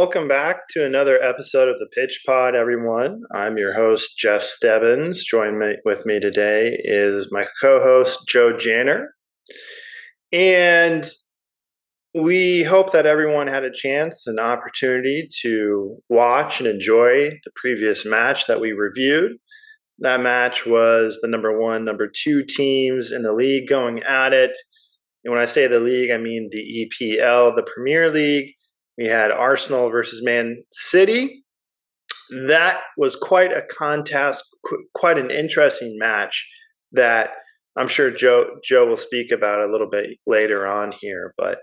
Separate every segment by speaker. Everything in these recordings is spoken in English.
Speaker 1: welcome back to another episode of the Pitch Pod, everyone. I'm your host, Jeff Stebbins. With me today is my co-host, Joe Janner. And we hope that everyone had a chance and opportunity to watch and enjoy the previous match that we reviewed. That match was the number one, number two teams in the league going at it. And when I say the league, I mean the EPL, the Premier League. We had Arsenal versus Man City. That was quite a contest, quite an interesting match that I'm sure Joe will speak about a little bit later on here. But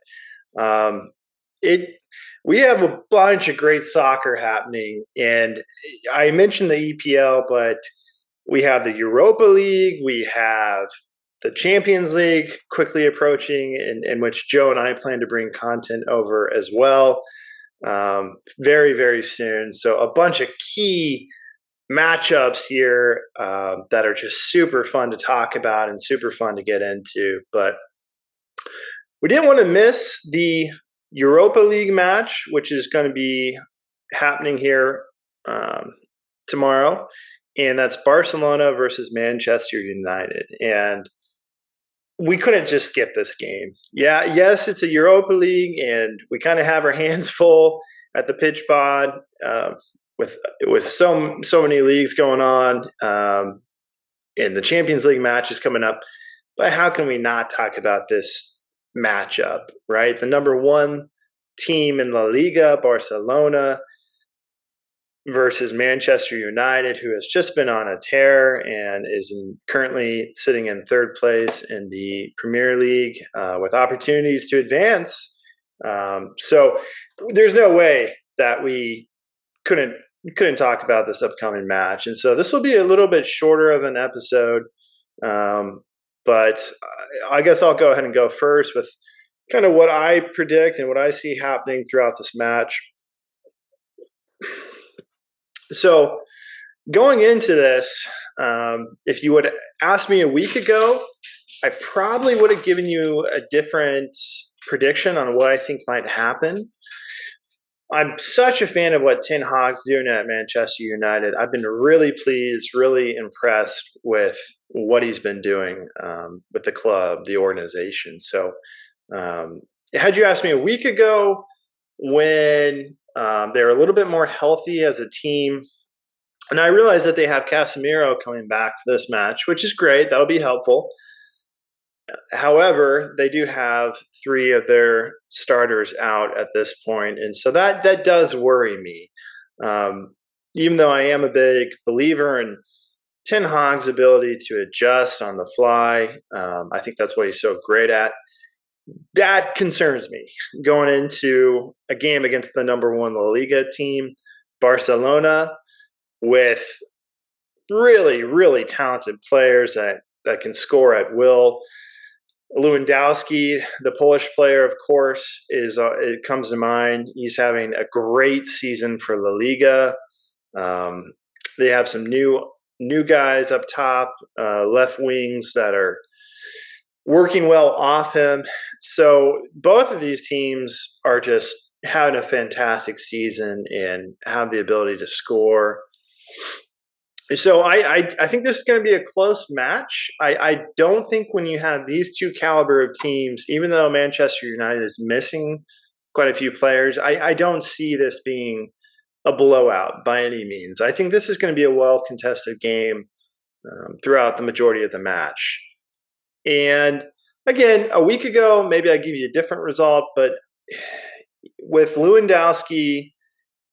Speaker 1: we have a bunch of great soccer happening, and I mentioned the EPL, but we have the Europa League, we have the Champions League quickly approaching, in which Joe and I plan to bring content over as well very, very soon. So a bunch of key matchups here that are just super fun to talk about and super fun to get into. But we didn't want to miss the Europa League match, which is going to be happening here tomorrow. And that's Barcelona versus Manchester United. And we couldn't just skip this game. Yes, it's a Europa League, and we kind of have our hands full at the Pitch Pod with so many leagues going on, and the Champions League match is coming up. But how can we not talk about this matchup, right? The number one team in La Liga, Barcelona, versus Manchester United, who has just been on a tear and is currently sitting in third place in the Premier League with opportunities to advance. So there's no way that we couldn't talk about this upcoming match. And so this will be a little bit shorter of an episode, but I guess I'll go ahead and go first with kind of what I predict and what I see happening throughout this match. So going into this, if you would ask me a week ago, I probably would have given you a different prediction on what I think might happen. I'm such a fan of what Ten Hag's doing at Manchester United. I've been really pleased, really impressed with what he's been doing with the club, the organization. So had you asked me a week ago when they're a little bit more healthy as a team, and I realize that they have Casemiro coming back for this match, which is great. That'll be helpful. However, they do have three of their starters out at this point, and so that does worry me. Even though I am a big believer in Ten Hag's ability to adjust on the fly, I think that's what he's so great at. That concerns me going into a game against the number one La Liga team, Barcelona, with really, really talented players that can score at will. Lewandowski, the Polish player, of course, it comes to mind. He's having a great season for La Liga. They have some new guys up top, left wings that are working well off him. So both of these teams are just having a fantastic season and have the ability to score. So I think this is going to be a close match. I don't think when you have these two caliber of teams, even though Manchester United is missing quite a few players, I don't see this being a blowout by any means. I think this is going to be a well-contested game throughout the majority of the match. And again, a week ago, maybe I give you a different result, but with Lewandowski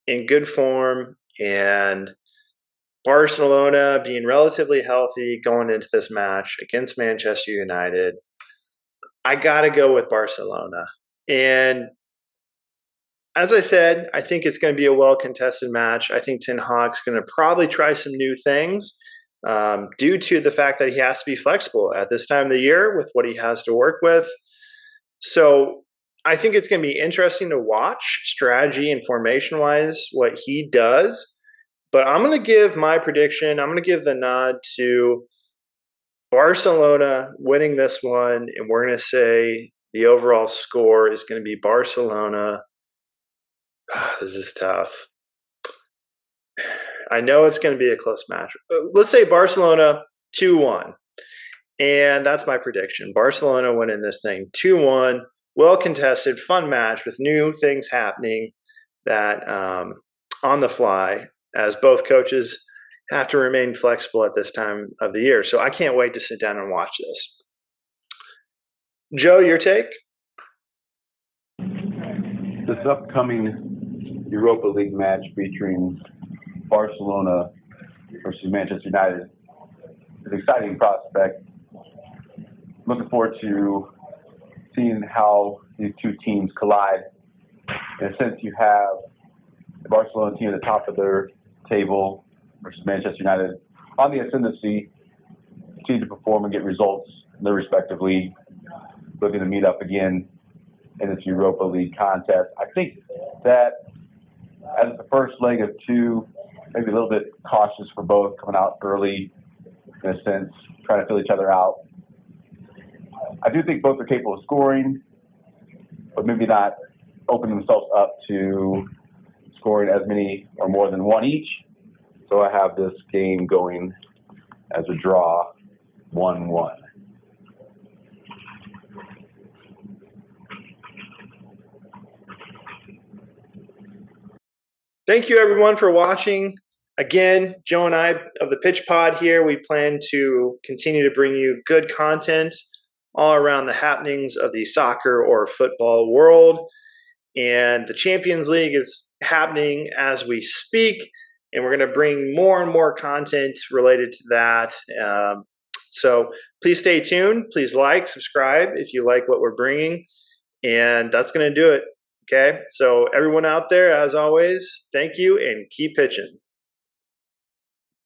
Speaker 1: in good form and Barcelona being relatively healthy going into this match against Manchester United, I got to go with Barcelona. And as I said, I think it's going to be a well-contested match. I think Ten Hag's going to probably try some new things due to the fact that he has to be flexible at this time of the year with what he has to work with. So I think it's going to be interesting to watch strategy and formation-wise what he does. But I'm going to give my prediction. I'm going to give the nod to Barcelona winning this one, and we're going to say the overall score is going to be Barcelona This is tough. I know it's going to be a close match. Let's say Barcelona 2-1. And that's my prediction. Barcelona winning this thing 2-1. Well contested, fun match with new things happening that on the fly, as both coaches have to remain flexible at this time of the year. So I can't wait to sit down and watch this. Joe, your take?
Speaker 2: This upcoming Europa League match featuring Barcelona versus Manchester United is an exciting prospect. Looking forward to seeing how these two teams collide. In a sense, you have the Barcelona team at the top of their table versus Manchester United on the ascendancy, continue to perform and get results in their respective league, looking to meet up again in this Europa League contest. I think that as the first leg of two, maybe a little bit cautious for both, coming out early in a sense, trying to fill each other out. I do think both are capable of scoring, but maybe not open themselves up to scoring as many or more than one each. So I have this game going as a draw, 1-1.
Speaker 1: Thank you, everyone, for watching. Again, Joe and I of the Pitch Pod here, we plan to continue to bring you good content all around the happenings of the soccer or football world. And the Champions League is happening as we speak, and we're going to bring more and more content related to that. So please stay tuned. Please like, subscribe if you like what we're bringing. And that's going to do it. Okay, so everyone out there, as always, thank you and keep pitching.